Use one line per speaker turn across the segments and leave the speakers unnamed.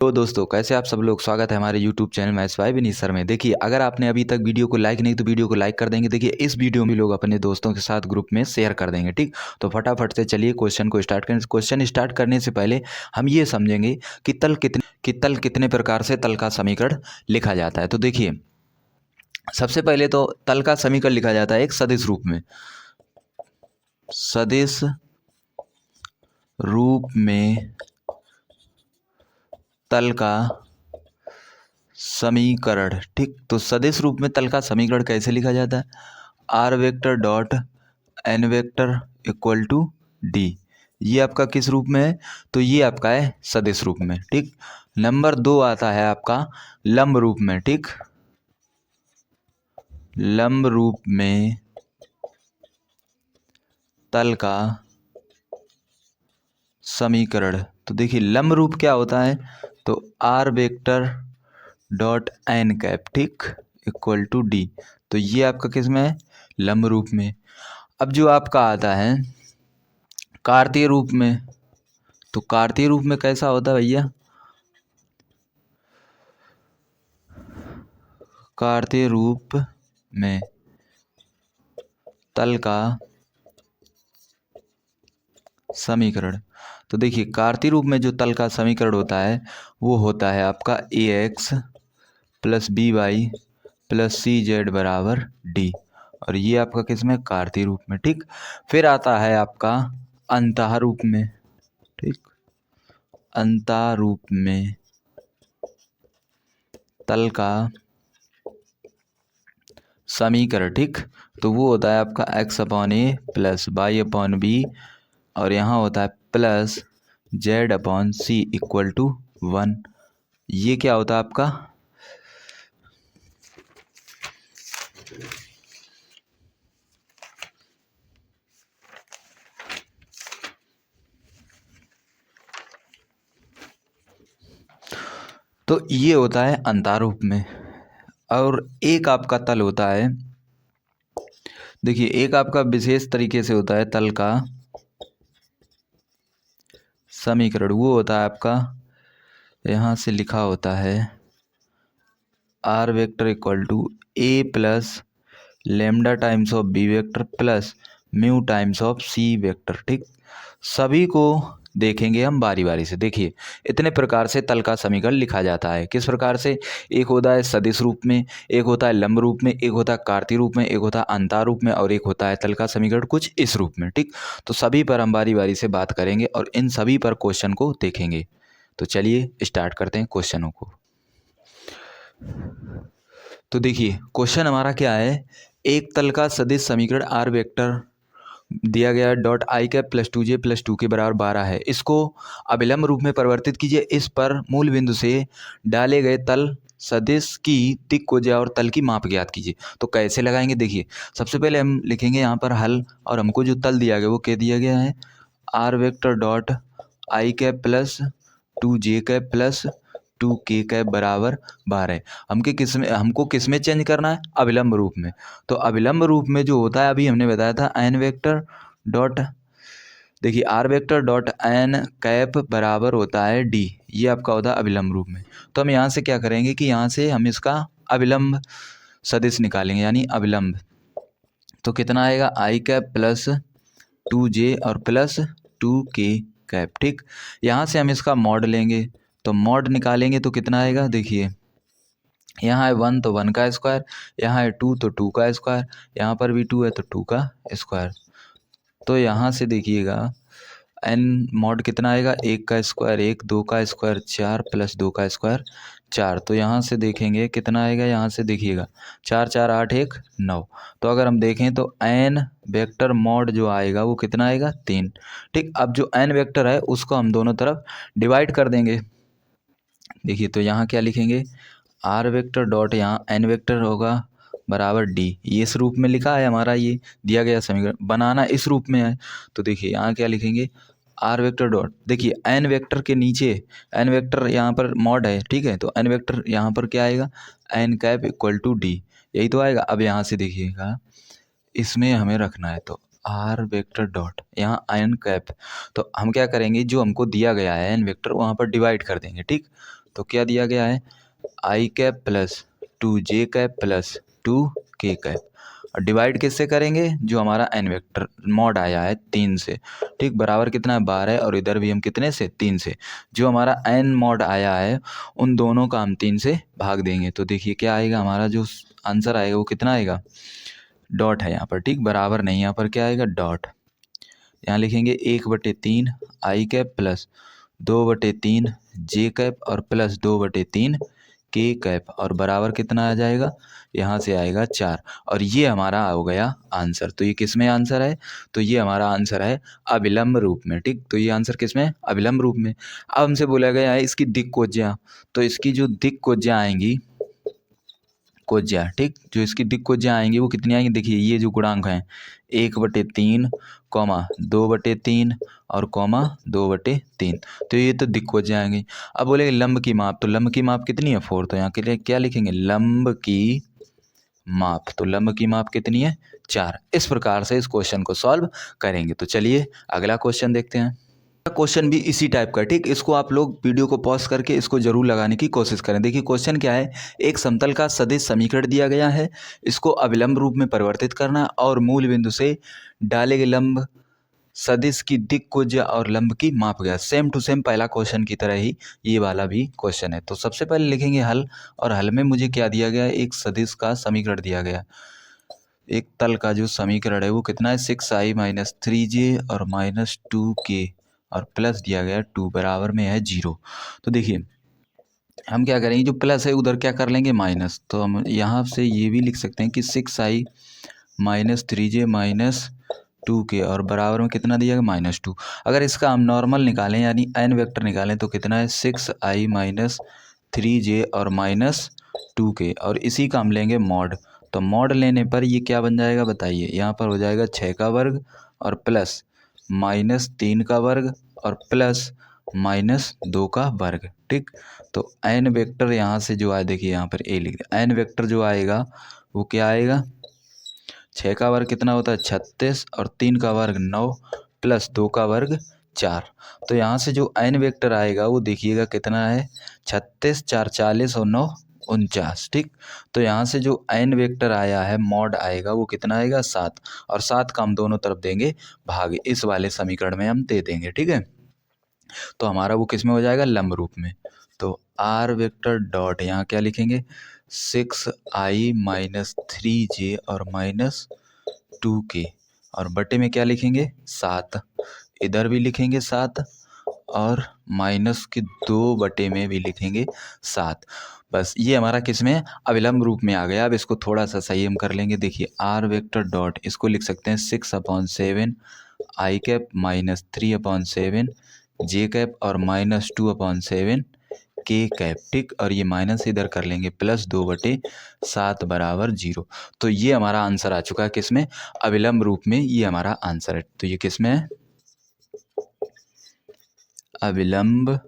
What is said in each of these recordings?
तो दोस्तों कैसे आप सब लोग, स्वागत है हमारे YouTube channel maths by Vineet sir में। देखिए, अगर आपने अभी तक वीडियो को लाइक नहीं तो वीडियो को लाइक कर देंगे। देखिए, इस वीडियो में लोग अपने दोस्तों के साथ ग्रुप में शेयर कर देंगे। ठीक, तो फटाफट से चलिए क्वेश्चन को स्टार्ट करें। क्वेश्चन स्टार्ट करने से पहले हम ये समझेंगे कि तल कितने प्रकार से तल का समीकरण लिखा जाता है। तो देखिए, सबसे पहले तो तल का समीकरण लिखा जाता है एक सदिश रूप में। सदिश रूप में तल का समीकरण। ठीक, तो सदिश रूप में तल का समीकरण कैसे लिखा जाता है? R vector dot N vector equal to D. ये आपका किस रूप में है? तो ये आपका है सदिश रूप में। ठीक, नंबर 2 आता है आपका लंब रूप में। ठीक, लंब रूप में तल का समीकरण। तो देखिए, लंब रूप क्या होता है? तो R vector dot N cap, ठीक, इक्वल टू डी। तो ये आपका किस में है? लंब रूप में। अब जो आपका आता है कार्तीय रूप में, तो कार्तीय रूप में कैसा होता है भैया? कार्तीय रूप में तल का समीकरण। तो देखिए, कार्तीय रूप में जो तल का समीकरण होता है वो होता है आपका a x plus b y plus C Z बराबर डी। और ये आपका किस में? कार्तीय रूप में। ठीक, फिर आता है आपका अंतः रूप में। ठीक, अंतः रूप में तल का समीकरण। ठीक, तो वो होता है आपका X upon A plus Y upon B, और यहाँ होता है plus Z upon C equal to 1। ये क्या होता है आपका? तो ये होता है अंतःरूप में। और एक आपका तल होता है, देखिए, एक आपका विशेष तरीके से होता है तल का समीकरण। वो होता है आपका, यहाँ से लिखा होता है R vector equal to A plus lambda times of B vector plus mu times of C vector. ठीक, सभी को देखेंगे हम बारी बारी से। देखिए, इतने प्रकार से तल का समीकरण लिखा जाता है। किस प्रकार से? एक होता है सदिश रूप में, एक होता है लंब रूप में, एक होता है कार्तीय रूप में, एक होता है अंतः रूप में, और एक होता है तल का समीकरण कुछ इस रूप में। ठीक, तो सभी पर हम बारी बारी से बात करेंगे और इन सभी पर क्वेश्चन को देखेंगे। तो चलिए स्टार्ट करते हैं क्वेश्चनों को। तो देखिए, क्वेश्चन हमारा क्या है? एक तल का सदिश समीकरण आर वेक्टर दिया गया dot I cap plus 2j plus 2 के बराबर 12 है। इसको अभिलंब रूप में परिवर्तित कीजिए। इस पर मूल बिंदु से डाले गए तल सदिश की दिक् को ज्या और तल की माप ज्ञात कीजिए। तो कैसे लगाएंगे? देखिए, सबसे पहले हम लिखेंगे यहाँ पर हल, और हमको जो तल दिया गया वो क्या दिया गया है? R vector dot I cap plus 2j cap plus 2k cap बराबर 12। हमको किस में चेंज करना है? अभिलंब रूप में। तो अभिलंब रूप में जो होता है, अभी हमने बताया था एन वेक्टर डॉट, देखिए, are vector dot N cap बराबर होता है डी। ये आपका होता है अभिलंब रूप में। तो हम यहाँ से क्या करेंगे कि यहाँ से हम इसका अभिलंब सदिश निकालेंगे, यानी अभिलंब। तो कितना आएगा? आई कैप प्लस 2j और प्लस 2k कैप। ठीक, यहाँ से हम इसका मॉड लेंगे, तो मॉड निकालेंगे तो कितना आएगा? देखिए, यहाँ है 1 तो 1 का स्क्वायर, यहाँ है 2 तो 2 का स्क्वायर, यहाँ पर भी 2 है तो 2 का स्क्वायर। तो यहाँ से देखिएगा एन मॉड कितना आएगा? 1 का स्क्वायर 1, 2 का स्क्वायर 4 प्लस 2 का स्क्वायर 4। तो यहाँ से देखेंगे कितना आएगा, यहाँ से देखिएगा 4 4 8 1 9। तो अगर हम देखें तो एन वेक्टर मॉड जो आएगा वो कितना आएगा? 3। ठीक, अब जो एन वेक्टर है उसको हम दोनों तरफ डिवाइड कर देंगे। देखिए, तो यहाँ क्या लिखेंगे? आर वेक्टर डॉट यहाँ एन वेक्टर होगा बराबर डी। ये इस रूप में लिखा है हमारा, ये दिया गया समीकरण बनाना इस रूप में है। तो देखिए, यहाँ क्या लिखेंगे? आर वेक्टर डॉट, देखिए, एन वेक्टर के नीचे एन वेक्टर यहाँ पर मॉड है। ठीक है, तो एन वेक्टर यहाँ पर क्या आएगा? N cap equal to D, यही तो आएगा। अब यहाँ से देखिएगा, इसमें हमें रखना है तो आर वेक्टर डॉट यहाँ एन कैप। तो हम क्या करेंगे, जो हमको दिया गया है एन वेक्टर वहाँ पर डिवाइड कर देंगे। ठीक, तो क्या दिया गया है, i cap plus 2j cap plus 2k cap, और डिवाइड किससे करेंगे, जो हमारा एन वेक्टर मॉड आया है 3 से, ठीक, बराबर कितना है 12, और इधर भी हम कितने से 3 से, जो हमारा एन मॉड आया है उन दोनों का हम 3 से भाग देंगे। तो देखिए क्या आएगा, हमारा जो आंसर आएगा वो कितना आएगा, डॉट है यहाँ पर, ठीक, बराबर नहीं, यहाँ पर क्या आएगा डॉट। यहाँ लिखेंगे 1/3 आई कैप प्लस 2/3 जे कैप और प्लस 2/3 के कैप, और बराबर कितना आ जाएगा, यहाँ से आएगा 4, और ये हमारा हो गया आंसर। तो ये किस में आंसर है, तो ये हमारा आंसर है अविलंब रूप में, ठीक। तो ये आंसर किस में, अविलंब रूप में। अब हमसे बोला गया है इसकी दिक् कोज्या, तो इसकी जो दिक् कोज्या आएंगी, कोज्या, ठीक, जो इसकी दिक् कोज्या आएंगी वो कितनी आएंगी, देखिए ये जो गुणांक हैं 1/3 कॉमा 2/3 और कॉमा 2/3, तो ये तो दिक् कोज्या आएंगी। अब बोलेंगे लंब की माप, तो लंब की माप कितनी है 4, तो यहाँ के लिए क्या लिखेंगे, लंब की माप, तो लंब की माप कितनी है 4। इस प्रकार से इस क्वेश्चन को सॉल्व करेंगे। तो चलिए अगला क्वेश्चन देखते हैं। क्वेश्चन भी इसी टाइप का, ठीक, इसको आप लोग वीडियो को पॉज करके इसको जरूर लगाने की कोशिश करें। देखिए क्वेश्चन क्या है, एक समतल का सदिश समीकरण दिया गया है, इसको अविलंब रूप में परिवर्तित करना और मूल बिंदु से डाले गए लंब सदिश की दिक् कोज्या और लंब की माप गया। सेम टू सेम पहला क्वेश्चन की तरह ही ये वाला भी क्वेश्चन है। तो सबसे पहले लिखेंगे हल, और हल में मुझे क्या दिया गया है, एक सदिश का समीकरण दिया गया, एक तल का जो समीकरण है वो कितना है 6i माइनस 3j और माइनस 2k और प्लस दिया गया 2 बराबर में है 0। तो देखिए हम क्या करेंगे, जो प्लस है उधर क्या कर लेंगे माइनस, तो हम यहाँ से ये भी लिख सकते हैं कि 6i minus 3j minus 2k और बराबर में कितना दिया गया -2। अगर इसका हम नॉर्मल निकालें यानी एन वेक्टर निकालें तो कितना है 6i माइनस 3j और माइनस 2k, और इसी का हम लेंगे मॉड। तो मॉड लेने पर ये क्या बन जाएगा बताइए, यहाँ पर हो जाएगा 6 का वर्ग और प्लस -3 का वर्ग और प्लस -2 का वर्ग, ठीक। तो एन वेक्टर यहाँ से जो आए, देखिए यहाँ पर ए लिख दिया, एन वेक्टर जो आएगा वो क्या आएगा, 6 का वर्ग कितना होता है 36 और 3 का वर्ग 9 प्लस 2 का वर्ग 4। तो यहाँ से जो एन वेक्टर आएगा वो देखिएगा कितना है 36, 4 40 और 9 49, ठीक। तो यहाँ से जो एन वेक्टर आया है मॉड आएगा वो कितना आएगा 7, और 7 का हम दोनों तरफ देंगे भाग, इस वाले समीकरण में हम दे देंगे, ठीक है। तो हमारा वो किस में हो जाएगा, लंब रूप में। तो आर वेक्टर डॉट यहाँ क्या लिखेंगे 6i माइनस 3j और माइनस 2k, और बटे में क्या लिखेंगे 7, इधर भी लिखेंगे 7 और माइनस के 2 बटे में भी लिखेंगे 7। बस ये हमारा किस में अविलंब रूप में आ गया। अब इसको थोड़ा सा सही हम कर लेंगे, देखिए आर वेक्टर डॉट इसको लिख सकते हैं 6/7 आई कैप माइनस 3/7 जे कैप और -2/7 के कैप, ठीक, और ये माइनस इधर कर लेंगे प्लस 2/7 बराबर 0। तो ये हमारा आंसर आ चुका है किस में, अविलंब रूप में, ये हमारा आंसर है। तो ये किस में है, अविलंब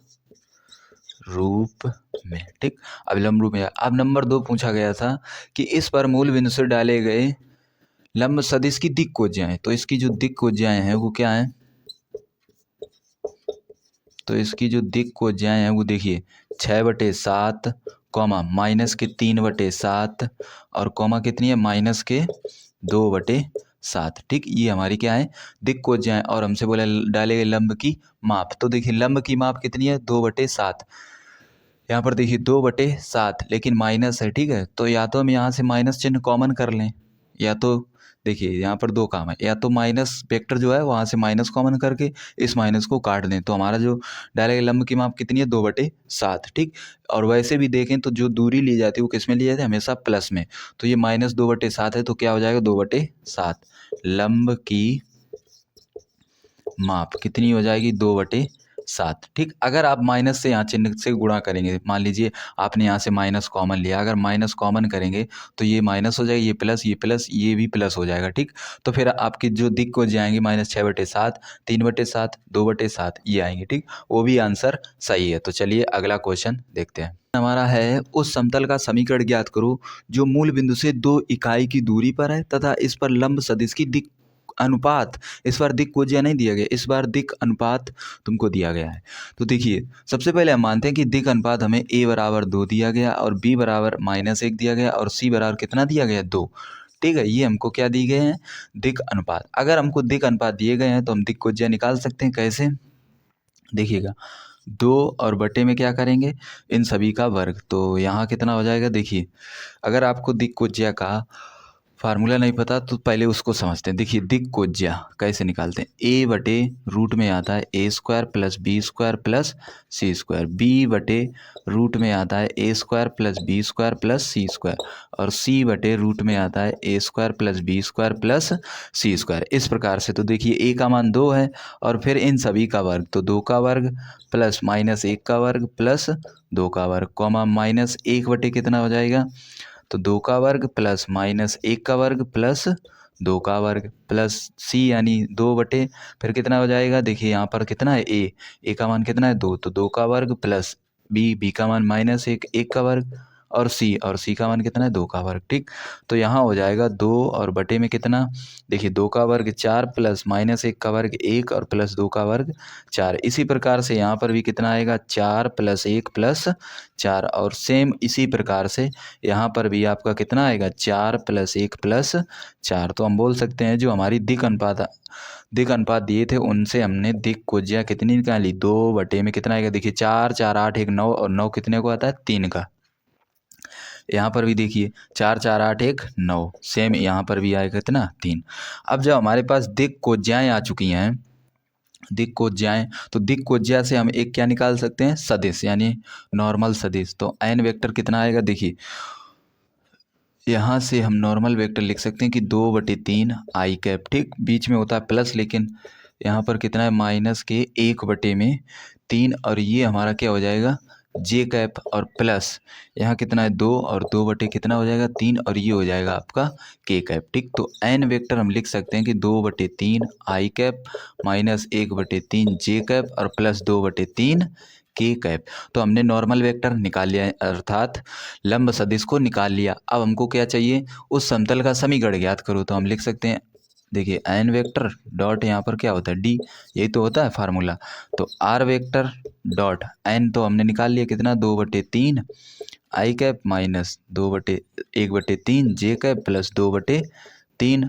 रूप में, ठीक, अविलंब रूप में। अब नंबर 2 पूछा गया था कि इस पर मूल बिंदु से डाले गए लंब सदिश की दिक् कोज्याएं, तो इसकी जो दिक् कोज्याएं हैं वो क्या है, तो इसकी जो दिक् कोज्याएं हैं वो देखिए 6/7 कॉमा माइनस के 3/7 और कॉमा कितनी है -2/7, ठीक। ये हमारी क्या है दिक् कोज्याएं, और हमसे बोला डाले गए लंब की माप। तो देखिए लंब की माप कितनी है 2/7, यहाँ पर देखिए 2/7 लेकिन माइनस है, ठीक है। तो या तो हम यहाँ से माइनस चिन्ह कॉमन कर लें, या तो देखिए यहाँ पर दो काम है, या तो माइनस वेक्टर जो है वहाँ से माइनस कॉमन करके इस माइनस को काट दें, तो हमारा जो डाले गए लंब की माप कितनी है 2/7, ठीक। और वैसे भी देखें तो जो दूरी ली जाती है वो किस में ली जाती है, हमेशा प्लस में। तो ये -2/7 है, तो क्या हो जाएगा 2/7, लंब की माप कितनी हो जाएगी 2/7, ठीक। अगर आप माइनस से यहाँ चिन्ह से गुणा करेंगे, मान लीजिए आपने यहाँ से माइनस कॉमन लिया, अगर माइनस कॉमन करेंगे तो ये माइनस हो जाएगा, ये प्लस ये भी प्लस हो जाएगा, ठीक। तो फिर आपकी जो दिक् को जाएंगी -6/7 3/7 2/7 ये आएंगे, ठीक। वो भी आंसर सही है। तो चलिए अगला क्वेश्चन देखते हैं। हमारा है उस समतल का समीकरण ज्ञात करो जो मूल बिंदु से 2 इकाई की दूरी पर है तथा इस पर लंब सदिश की दिक् अनुपात, इस बार दिक् कोज्या नहीं दिया गया, इस बार दिक् अनुपात तुमको दिया गया है। तो देखिए सबसे पहले हम मानते हैं कि दिक् अनुपात हमें a बराबर 2 दिया गया और b बराबर -1 दिया गया और c बराबर कितना दिया गया 2। ठीक है, ये हमको क्या दिए गए हैं, दिक् अनुपात। अगर हमको दिक् अनुपात दिए गए हैं तो हम दिक् कोज्या निकाल सकते हैं। कैसे, देखिएगा 2 और बटे में क्या करेंगे, इन सभी का वर्ग। तो यहाँ कितना हो जाएगा, देखिए अगर आपको दिक् कोज्या का फार्मूला नहीं पता तो पहले उसको समझते हैं। देखिए दिक् कोज्या कैसे निकालते हैं, a बटे रूट में आता है a square plus B square plus C square, b बटे रूट में आता है a square plus B square plus C square, और c बटे रूट में आता है a square plus B square plus C square. इस प्रकार से तो देखिए a का मान 2 है और फिर इन सभी का वर्ग, तो 2 का वर्ग प्लस -1 का वर्ग प्लस 2 का वर्ग, कॉमा -1 बटे कितना हो जाएगा, तो 2 का वर्ग प्लस -1 का वर्ग प्लस 2 का वर्ग प्लस c यानी 2 बटे फिर कितना हो जाएगा, देखिए यहाँ पर कितना है a का मान कितना है 2, तो 2 का वर्ग प्लस b का मान -1 1 का वर्ग और c का मान कितना है 2 का वर्ग। ठीक, तो यहाँ हो जाएगा 2 और बटे में कितना, देखिए 2 का वर्ग 4 प्लस -1 का वर्ग 1 और प्लस 2 का वर्ग 4। इसी प्रकार से यहाँ पर भी कितना आएगा 4 प्लस 1 प्लस 4, और सेम इसी प्रकार से यहाँ पर भी आपका कितना आएगा 4 प्लस 1 प्लस 4। तो हम बोल सकते हैं जो हमारी दिक् अनुपात दिए थे उनसे हमने दिक् कोज्या कितनी निकाली, 2 बटे में कितना आएगा, देखिए 4 4 8 1 9 और 9 कितने को आता है 3 का। यहाँ पर भी देखिए 4 4 8 1 9, सेम यहाँ पर भी आएगा कितना 3। अब जब हमारे पास दिक् कोज्याएँ आ चुकी हैं, दिक् कोज्याएँ, तो दिक् कोज्या से हम एक क्या निकाल सकते हैं, सदिश यानी नॉर्मल सदिश। तो n वेक्टर कितना आएगा, देखिए यहाँ से हम नॉर्मल वेक्टर लिख सकते हैं कि 2/3 आई कैप। ठीक, बीच में होता है प्लस, लेकिन यहाँ पर कितना है -1/3 और ये हमारा क्या हो जाएगा जे कैप, और प्लस यहाँ कितना है 2 और 2 बटे कितना हो जाएगा 3 और ये हो जाएगा आपका के कैप। ठीक, तो n वेक्टर हम लिख सकते हैं कि 2/3 आई कैप -1/3 जे कैप और प्लस 2/3 के कैप। तो हमने नॉर्मल वेक्टर निकाल लिया है, अर्थात लंब सदिश को निकाल लिया। अब हमको क्या चाहिए, उस समतल का समीकरण ज्ञात करो। तो हम लिख सकते हैं, देखिए n वेक्टर डॉट यहाँ पर क्या होता है d, यही तो होता है फार्मूला। तो r वेक्टर डॉट n तो हमने निकाल लिया कितना 2/3 आई कैप माइनस 1/3 जे कैप प्लस 2/3,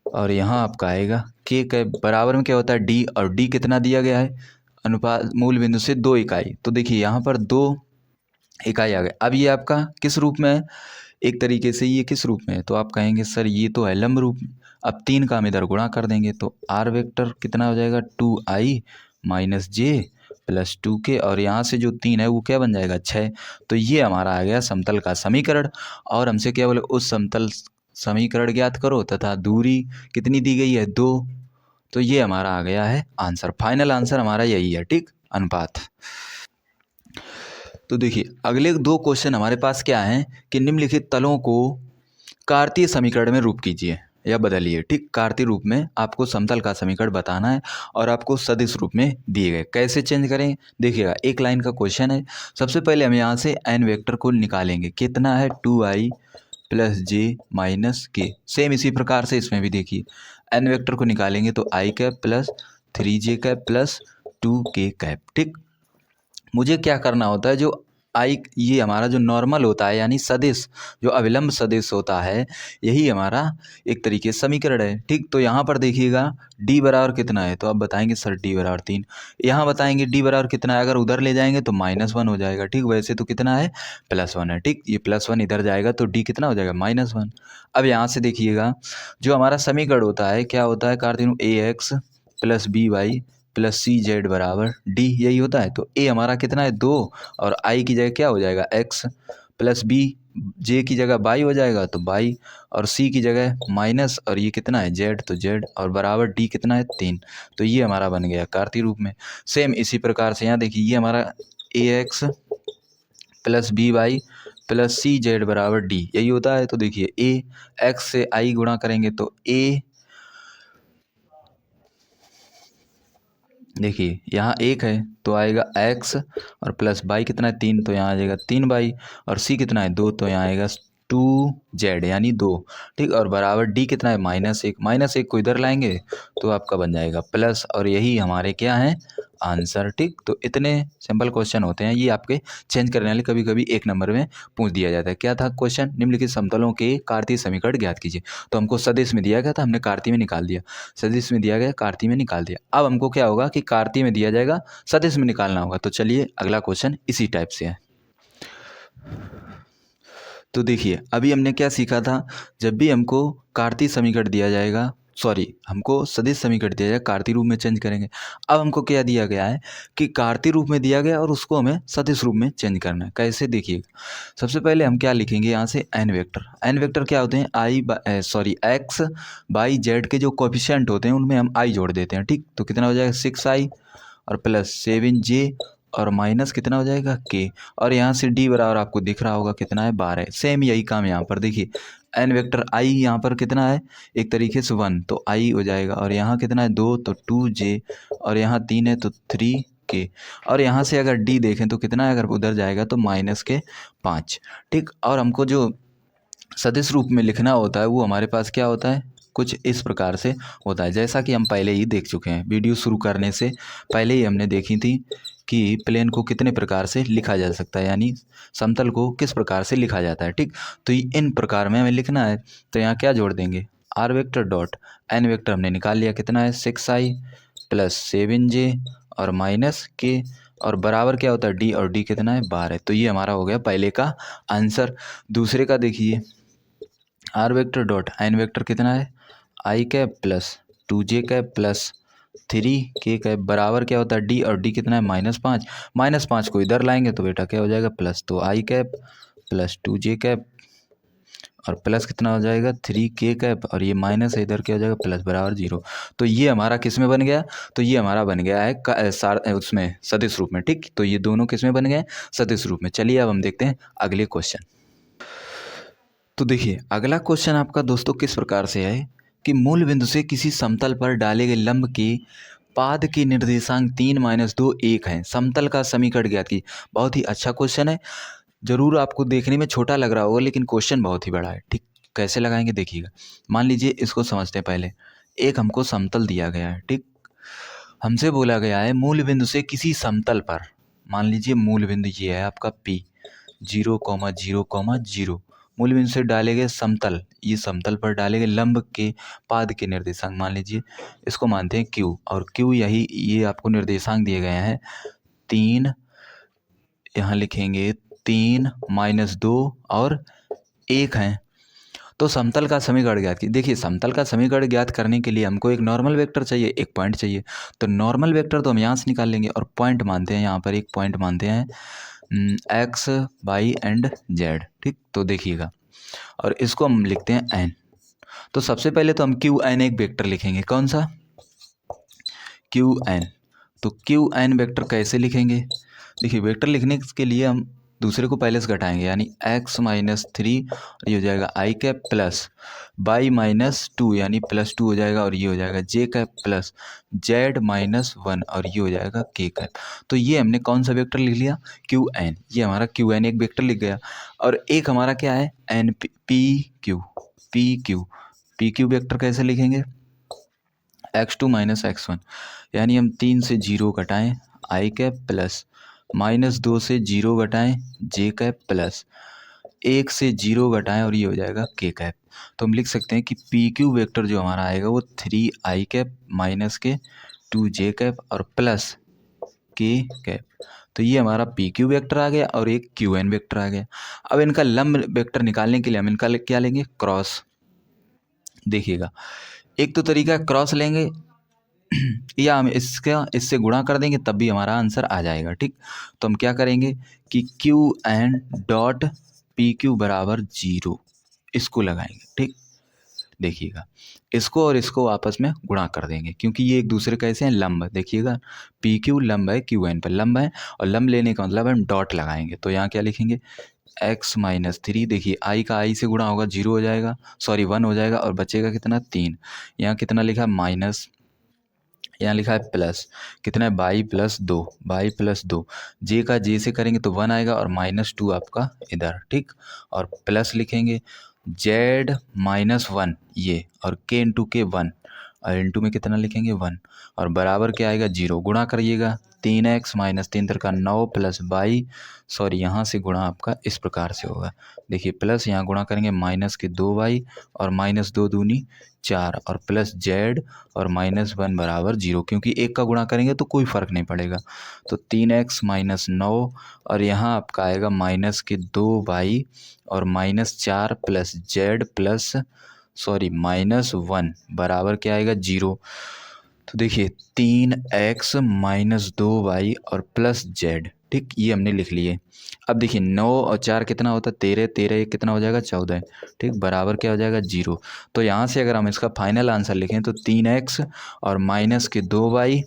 और यहाँ आपका आएगा के कैप बराबर में क्या होता है d, और d कितना दिया गया है अनुपात मूल बिंदु से 2 इकाई। तो देखिए यहाँ पर 2 इकाई आ गए। अब ये आपका किस रूप में है, एक तरीके से ये किस रूप में है, तो आप कहेंगे सर ये तो है लंब रूप। अब 3 का हम इधर गुणा कर देंगे तो r वेक्टर कितना हो जाएगा 2i माइनस जे प्लस 2k, और यहाँ से जो 3 है वो क्या बन जाएगा 6। तो ये हमारा आ गया समतल का समीकरण, और हमसे क्या बोले उस समतल समीकरण ज्ञात करो तथा दूरी कितनी दी गई है 2। तो ये हमारा आ गया है आंसर, फाइनल आंसर हमारा यही है। ठीक, अनुपात। तो देखिए अगले 2 क्वेश्चन हमारे पास क्या हैं कि निम्नलिखित तलों को कार्तीय समीकरण में रूप कीजिए या बदलिए। ठीक, कार्तीय रूप में आपको समतल का समीकरण बताना है और आपको सदिश रूप में दिए गए। कैसे चेंज करें, देखिएगा एक लाइन का क्वेश्चन है। सबसे पहले हम यहाँ से n वेक्टर को निकालेंगे, कितना है 2i प्लस जे माइनस के। सेम इसी प्रकार से इसमें भी देखिए n वेक्टर को निकालेंगे तो i cap plus 3j cap plus 2k cap. ठीक, मुझे क्या करना होता है, जो आई ये हमारा जो नॉर्मल होता है यानी सदिश, जो अविलंब सदिश होता है, यही हमारा एक तरीके से समीकरण है। ठीक, तो यहाँ पर देखिएगा d बराबर कितना है, तो आप बताएंगे सर d बराबर 3, यहाँ बताएंगे d बराबर कितना है, अगर उधर ले जाएंगे तो -1 हो जाएगा। ठीक, वैसे तो कितना है +1 है। ठीक, ये +1 इधर जाएगा तो d कितना हो जाएगा -1। अब यहाँ से देखिएगा जो हमारा समीकरण होता है क्या होता है, कार्तीय ax plus by plus C Z बराबर डी, यही होता है। तो ए हमारा कितना है 2, और आई की जगह क्या हो जाएगा x, प्लस बी जे की जगह बाई हो जाएगा तो बाई, और सी की जगह माइनस, और ये कितना है जेड तो जेड, और बराबर डी कितना है 3। तो ये हमारा बन गया कार्तीय रूप में। सेम इसी प्रकार से यहाँ देखिए ये हमारा ax plus b y plus सी जेड बराबर डी, यही होता है। तो देखिए ए एक्स से आई गुणा करेंगे तो ए, देखिए यहाँ 1 है तो आएगा x, और प्लस बाई कितना है 3, तो यहाँ आ जाएगा 3 बाई, और c कितना है 2, तो यहाँ आएगा 2z यानी 2, ठीक। और बराबर d कितना है -1, -1 को इधर लाएंगे तो आपका बन जाएगा प्लस, और यही हमारे क्या है आंसर, ठीक। तो इतने सिंपल क्वेश्चन होते हैं, ये आपके चेंज करने वाले कभी कभी 1 नंबर में पूछ दिया जाता है। क्या था क्वेश्चन, निम्नलिखित समतलों के कार्तीय समीकरण ज्ञात कीजिए। तो हमको सदिश में दिया गया था, हमने कार्तीय में निकाल दिया, सदिश में दिया गया कार्तीय में निकाल दिया। अब हमको क्या होगा कि कार्तीय में दिया जाएगा, सदिश में निकालना होगा। तो चलिए अगला क्वेश्चन इसी टाइप से है। तो देखिए अभी हमने क्या सीखा था, जब भी हमको कार्तीय समीकरण दिया जाएगा, सॉरी हमको सदिश समीकरण दिया जाएगा, कार्तीय रूप में चेंज करेंगे। अब हमको क्या दिया गया है कि कार्तीय रूप में दिया गया और उसको हमें सदिश रूप में चेंज करना है। कैसे देखिएगा, सबसे पहले हम क्या लिखेंगे यहाँ से एन वेक्टर। एन वेक्टर क्या होते हैं एक्स बाई जेड के जो कोफिशिएंट होते हैं उनमें हम आई जोड़ देते हैं, ठीक। तो कितना हो जाएगा 6i और प्लस 7j और माइनस कितना हो जाएगा k, और यहाँ से d बराबर आपको दिख रहा होगा कितना है 12। सेम यही काम यहाँ पर देखिए, एन वेक्टर i यहाँ पर कितना है एक तरीके से 1, तो i हो जाएगा, और यहाँ कितना है 2 तो 2j, और यहाँ 3 है तो 3k, और यहाँ से अगर d देखें तो कितना है, अगर उधर जाएगा तो माइनस के 5, ठीक। और हमको जो सदिश रूप में लिखना होता है वो हमारे पास क्या होता है, कुछ इस प्रकार से होता है, जैसा कि हम पहले ही देख चुके हैं। वीडियो शुरू करने से पहले ही हमने देखी थी कि प्लेन को कितने प्रकार से लिखा जा सकता है, यानी समतल को किस प्रकार से लिखा जाता है, ठीक। तो इन प्रकार में हमें लिखना है, तो यहाँ क्या जोड़ देंगे R vector dot N vector हमने निकाल लिया, कितना है 6i प्लस 7j और माइनस k, और बराबर क्या होता है d, और d कितना है 12। तो ये हमारा हो गया पहले का आंसर। दूसरे का देखिए, are vector dot N vector कितना है i cap plus 2j cap plus 3k cap बराबर क्या होता है d, और d कितना है -5। -5 को इधर लाएंगे तो बेटा क्या हो जाएगा प्लस, तो आई कैप प्लस 2j कैप और प्लस कितना हो जाएगा 3k कैप, और ये माइनस है इधर क्या हो जाएगा प्लस बराबर 0। तो ये हमारा किस में बन गया, तो ये हमारा बन गया है उसमें सदिश रूप में, ठीक। तो ये दोनों किस में बन गए सदिश रूप में। चलिए अब हम देखते हैं अगले क्वेश्चन। तो देखिए अगला क्वेश्चन आपका दोस्तों किस प्रकार से है कि मूल बिंदु से किसी समतल पर डाले गए लंब के पाद के निर्देशांक 3 - 2 1 हैं, समतल का समीकरण ज्ञात की। बहुत ही अच्छा क्वेश्चन है, जरूर आपको देखने में छोटा लग रहा होगा लेकिन क्वेश्चन बहुत ही बड़ा है, ठीक। कैसे लगाएंगे देखिएगा, मान लीजिए इसको समझते हैं पहले। एक हमको समतल दिया गया है, ठीक। हमसे बोला गया है मूल बिंदु से किसी समतल पर, मान लीजिए मूल बिंदु ये है आपका P 0,0,0, मूल बिंदु से डाले गए समतल, ये समतल पर डाले गए लंब के पाद के निर्देशांक मान लीजिए इसको मानते हैं Q, और Q यही ये आपको निर्देशांक दिए गए हैं 3, यहाँ लिखेंगे 3 - 2 और 1 हैं। तो समतल का समीकरण ज्ञात कीजिए। देखिए समतल का समीकरण ज्ञात करने के लिए हमको एक नॉर्मल वेक्टर चाहिए, एक पॉइंट चाहिए। तो नॉर्मल वेक्टर तो हम यहाँ से निकाल लेंगे, और पॉइंट मानते हैं यहाँ पर एक पॉइंट मानते हैं x, y एंड z, ठीक। तो देखिएगा, और इसको हम लिखते हैं n। तो सबसे पहले तो हम qn एक वेक्टर लिखेंगे, कौन सा qn। तो qn वेक्टर कैसे लिखेंगे, देखिए वेक्टर लिखने के लिए हम दूसरे को पहले से घटाएंगे, यानी x - 3 ये हो जाएगा i कैप प्लस y - 2 यानी +2 हो जाएगा, और ये हो जाएगा j कैप प्लस z -1 और ये हो जाएगा k कैप। तो ये हमने कौन सा वेक्टर लिख लिया qn, ये हमारा qn एक वेक्टर लिख गया। और एक हमारा क्या है n pq वेक्टर कैसे लिखेंगे x2 - x1, यानी हम 3 से 0 घटाएं i कैप प्लस -2 से 0 घटाएं j कैप प्लस 1 से 0 घटाएं और ये हो जाएगा k कैप। तो हम लिख सकते हैं कि पी क्यू वेक्टर जो हमारा आएगा वो 3i कैप माइनस के 2j कैप और प्लस k कैप। तो ये हमारा पी क्यू वेक्टर आ गया और एक क्यू एन वेक्टर आ गया। अब इनका लंब वेक्टर निकालने के लिए हम इनका क्या लेंगे क्रॉस। देखिएगा एक तो तरीका क्रॉस लेंगे या हम इससे गुणा कर देंगे तब भी हमारा आंसर आ जाएगा, ठीक। तो हम क्या करेंगे कि Q N dot P Q बराबर 0 इसको लगाएंगे, ठीक। देखिएगा इसको और इसको आपस में गुणा कर देंगे क्योंकि ये एक दूसरे कैसे हैं लंब। देखिएगा पी क्यू लंब है क्यू एन पर लंब है, और लंब लेने का मतलब हम डॉट लगाएंगे। तो यहाँ क्या लिखेंगे x - 3, देखिए i का i से गुणा होगा 0 हो जाएगा, सॉरी 1 हो जाएगा, और बचेगा कितना 3। यहाँ कितना लिखा माइनस, यहाँ लिखा है प्लस, कितना है बाई प्लस दो, बाई प्लस दो, जे का जे से करेंगे तो 1 आएगा और -2 आपका इधर, ठीक। और प्लस लिखेंगे जेड -1 ये, और के इंटू के 1, और इंटू में कितना लिखेंगे 1, और बराबर क्या आएगा 0। गुणा करिएगा 3x - 3 का 9 प्लस बाई, सॉरी यहाँ से गुणा आपका इस प्रकार से होगा, देखिए प्लस यहाँ गुणा करेंगे माइनस के 2y और -2 दूनी 4 और प्लस जेड और -1 बराबर 0, क्योंकि एक का गुणा करेंगे तो कोई फ़र्क नहीं पड़ेगा। तो 3x - 9 और यहाँ आपका आएगा माइनस के 2y और -4 प्लस जेड प्लस सॉरी -1 बराबर क्या आएगा 0। तो देखिए 3x - 2y और प्लस जेड, ठीक, ये हमने लिख लिए। अब देखिए 9 और 4 कितना होता है 13, 13 कितना हो जाएगा 14, ठीक, बराबर क्या हो जाएगा 0। तो यहाँ से अगर हम इसका फाइनल आंसर लिखें तो 3x और माइनस के 2y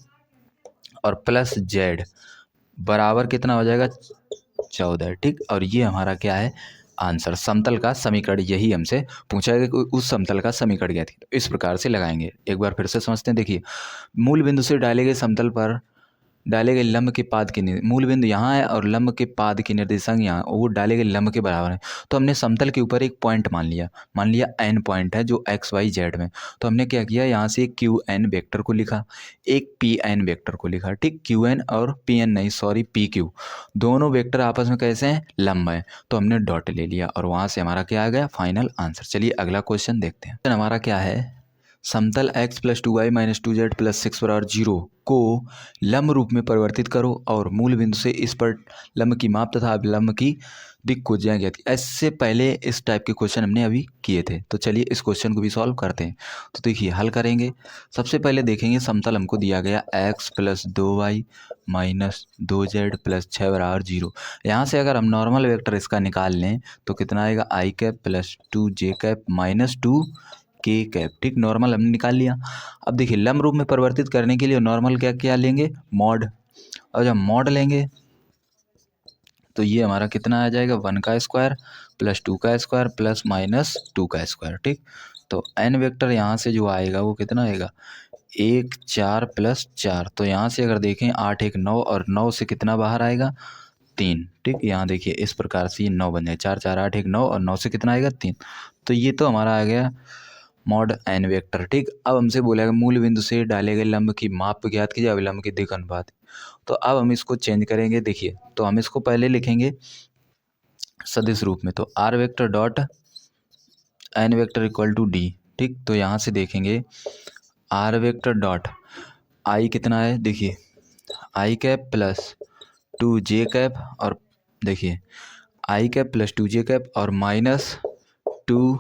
और प्लस जेड बराबर कितना हो जाएगा 14, ठीक। और ये हमारा क्या है आंसर, समतल का समीकरण, यही हमसे पूछा है कि उस समतल का समीकरण क्या थी। तो इस प्रकार से लगाएंगे, एक बार फिर से समझते हैं। देखिए मूल बिंदु से डाले गए समतल पर डाले गए लंब के पाद के मूल बिंदु यहाँ है और लंब के पाद के निर्देशांक यहाँ, वो डाले गए लंब के बराबर है। तो हमने समतल के ऊपर एक पॉइंट मान लिया n पॉइंट है जो x y z में। तो हमने क्या किया, यहाँ से एक क्यू एन वेक्टर को लिखा, एक पी एन वेक्टर को लिखा, ठीक। क्यू एन और पी एन नहीं, सॉरी पी क्यू, दोनों वेक्टर आपस में कैसे हैं, लंब है। तो हमने डॉट ले लिया और वहाँ से हमारा क्या आ गया फाइनल आंसर। चलिए अगला क्वेश्चन देखते हैं। हमारा क्या है, समतल x + 2y - 2z + 6 बराबर 0 को लंब रूप में परिवर्तित करो और मूल बिंदु से इस पर लंब की माप तथा अभिलंब की दिक् को ज्ञात की। ऐसे पहले इस टाइप के क्वेश्चन हमने अभी किए थे, तो चलिए इस क्वेश्चन को भी सॉल्व करते हैं। तो देखिए हल करेंगे, सबसे पहले देखेंगे समतल हमको दिया गया x + 2y - 2z + 6 बराबर 0। यहाँ से अगर हम नॉर्मल वेक्टर इसका निकाल लें तो कितना आएगा i कैप + 2j कैप - 2 के कैप, ठीक, नॉर्मल हमने निकाल लिया। अब देखिए लंब रूप में परिवर्तित करने के लिए नॉर्मल क्या क्या लेंगे, मॉड, और जब मॉड लेंगे तो ये हमारा कितना आ जाएगा 1 का स्क्वायर + 2 का स्क्वायर प्लस -2 का स्क्वायर, ठीक। तो n वेक्टर यहाँ से जो आएगा वो कितना आएगा 1 4 + 4। तो यहाँ से अगर देखें 8 1 9 और 9 से कितना बाहर आएगा 3, ठीक। यहाँ देखिए इस प्रकार से ये 9 बन जाए, 4 4 8 1 9 और 9 से कितना आएगा 3। तो ये तो हमारा आ गया मॉड n वेक्टर, ठीक। अब हमसे बोलेगा मूल बिंदु से डाले गए लंब की माप ज्ञात कीजिए अभिलंब के दिक् अनुपात। तो अब हम इसको चेंज करेंगे, देखिए तो हम इसको पहले लिखेंगे सदिश रूप में, तो r vector dot n vector = d, ठीक। तो यहाँ से देखेंगे r वेक्टर डॉट i कितना है, देखिए i कैप + 2j कैप और देखिए i कैप + 2j कैप और -2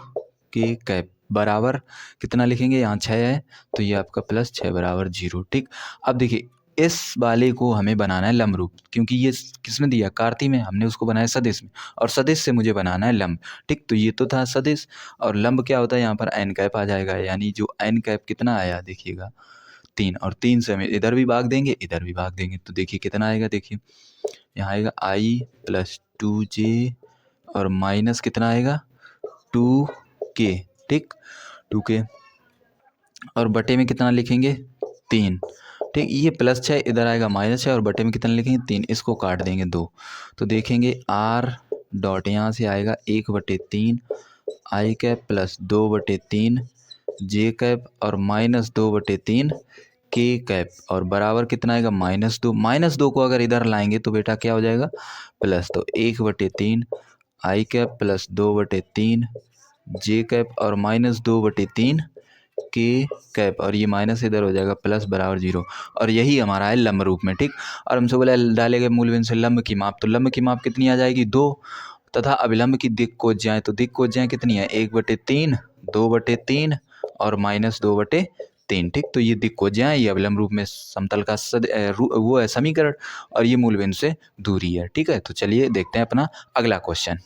के कैप बराबर कितना लिखेंगे, यहाँ 6 है तो ये आपका +6 बराबर 0, ठीक। अब देखिए इस वाले को हमें बनाना है लंब रूप, क्योंकि ये किसमें दिया कार्ती में, हमने उसको बनाया सदिश में, और सदिश से मुझे बनाना है लंब, ठीक। तो ये तो था सदिश, और लंब क्या होता है यहाँ पर n कैप आ जाएगा, यानी जो n कैप कितना आया देखिएगा 3, और 3 से हमें इधर भी भाग देंगे इधर भी भाग देंगे, तो देखिए कितना आएगा, देखिए यहाँ आएगा i + 2j और माइनस कितना आएगा 2k, ठीक, 2k और बटे में कितना लिखेंगे 3, ठीक। ये +6 इधर आएगा -6 और बटे में कितना लिखेंगे 3, इसको काट देंगे 2। तो देखेंगे r डॉट यहाँ से आएगा 1/3 i कैप + 2/3 j कैप और -2/3 k कैप और बराबर कितना आएगा -2। -2 को अगर इधर लाएंगे तो बेटा क्या हो जाएगा प्लस, तो 1/3 i कैप + 2/3 j कैप और -2/3 के कैप और ये माइनस इधर हो जाएगा प्लस बराबर 0, और यही हमारा है लंब रूप में, ठीक। और हमसे बोला डाले गए मूल बिंदु से लंब की माप, तो लंब की माप कितनी आ जाएगी 2 तथा अभिलंब की दिक् को ज्याएं, तो दिक् को ज्याएं कितनी है 1/3 2/3 और -2/3, ठीक। तो ये दिक् को ज्याएं, ये अभिलंब रूप में समतल का वो है समीकरण, और ये मूल बिंदु से दूरी है, ठीक है। तो चलिए देखते हैं अपना अगला क्वेश्चन।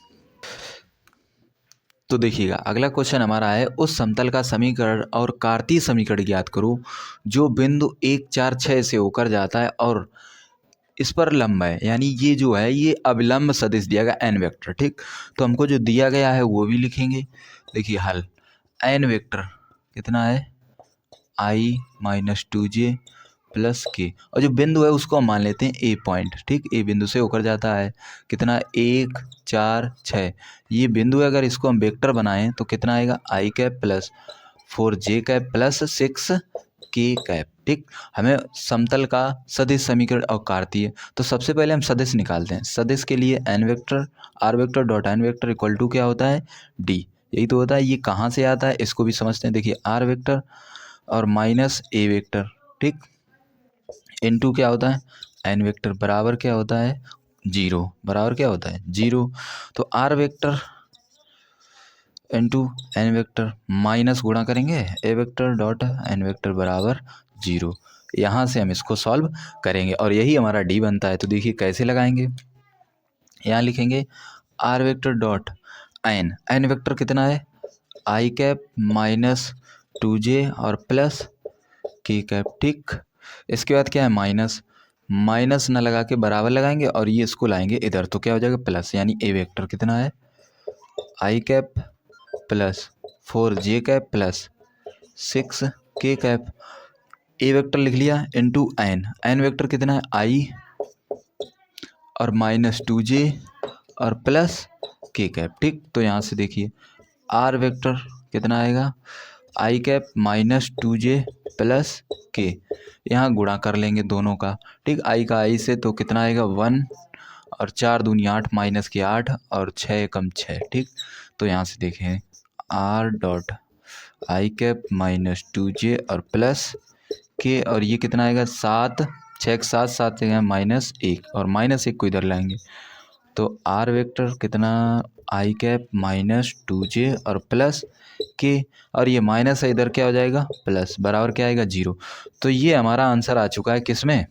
तो देखिएगा अगला क्वेश्चन हमारा है उस समतल का समीकरण और कार्तीय समीकरण ज्ञात करो जो बिंदु 1 4 6 से होकर जाता है और इस पर लंब है, यानी ये जो है ये अभिलंब सदिश दिया गया n वेक्टर, ठीक। तो हमको जो दिया गया है वो भी लिखेंगे। देखिए हल n वेक्टर कितना है i - 2j प्लस के, और जो बिंदु है उसको हम मान लेते हैं ए पॉइंट, ठीक। ए बिंदु से होकर जाता है कितना, 1 4 6। ये बिंदु है, अगर इसको हम वेक्टर बनाएं तो कितना आएगा, i cap plus 4j cap plus 6k cap, ठीक। हमें समतल का सदिश समीकरण और कार्तीय, तो सबसे पहले हम सदिश निकालते हैं। सदिश के लिए N vector R vector dot N vector equal to क्या होता है, डी, यही तो होता है। ये कहाँ से आता है इसको भी समझते हैं। देखिए आर वेक्टर और माइनस ए वेक्टर, ठीक, इनटू क्या होता है एन वेक्टर बराबर क्या होता है 0, बराबर क्या होता है 0। तो R vector into N vector minus गुणा करेंगे A vector dot N vector बराबर 0। यहाँ से हम इसको सॉल्व करेंगे और यही हमारा डी बनता है। तो देखिए कैसे लगाएंगे, यहाँ लिखेंगे R vector dot N vector कितना है, आई कैप माइनस 2j और प्लस के कैप, ठीक। इसके बाद क्या है माइनस, माइनस न लगा के बराबर लगाएंगे और ये इसको लाएंगे इधर, तो क्या हो जाएगा प्लस, यानी ए वेक्टर कितना है i cap plus 4j cap plus 6k cap. A vector लिख लिया इनटू एन वेक्टर कितना है आई और माइनस 2j और प्लस के कैप, ठीक। तो यहाँ से देखिए आर वेक्टर कितना आएगा, i cap minus 2j plus के, यहाँ गुणा कर लेंगे दोनों का, ठीक। आई का आई से तो कितना आएगा 1 और 4 दूनी 8 माइनस के 8 और 6 एकम 6, ठीक। तो यहाँ से देखें R dot I cap minus 2j और प्लस के, और ये कितना आएगा 7, 6 के 7 7 है माइनस 1 और माइनस 1 को इधर लाएंगे, तो आर वेक्टर कितना आई कैप माइनस 2j और प्लस के, और ये माइनस है इधर क्या हो जाएगा प्लस, बराबर क्या आएगा 0। तो ये हमारा आंसर आ चुका है किसमें,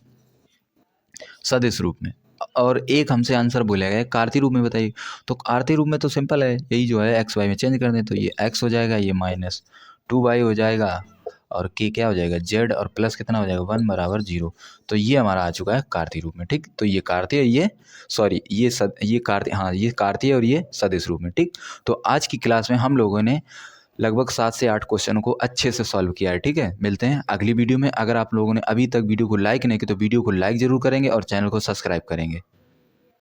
सदिश रूप में। और एक हमसे आंसर बोला गया है कार्तीय रूप में, बताइए। तो कार्तीय रूप में तो सिंपल है, यही जो है एक्स वाई में चेंज कर दें, तो ये एक्स हो जाएगा, ये माइनस 2y हो जाएगा और के क्या हो जाएगा जेड और प्लस कितना हो जाएगा 1 बराबर 0। तो ये हमारा आ चुका है कार्तीय रूप में, ठीक। तो ये कार्तीय, ये सॉरी ये कार्तीय, हाँ ये कार्तीय और ये सदिश रूप में, ठीक। तो आज की क्लास में हम लोगों ने लगभग 7 से 8 क्वेश्चनों को अच्छे से सॉल्व किया है, ठीक है। मिलते हैं अगली वीडियो में। अगर आप लोगों ने अभी तक वीडियो को लाइक नहीं किया तो वीडियो को लाइक ज़रूर करेंगे और चैनल को सब्सक्राइब करेंगे।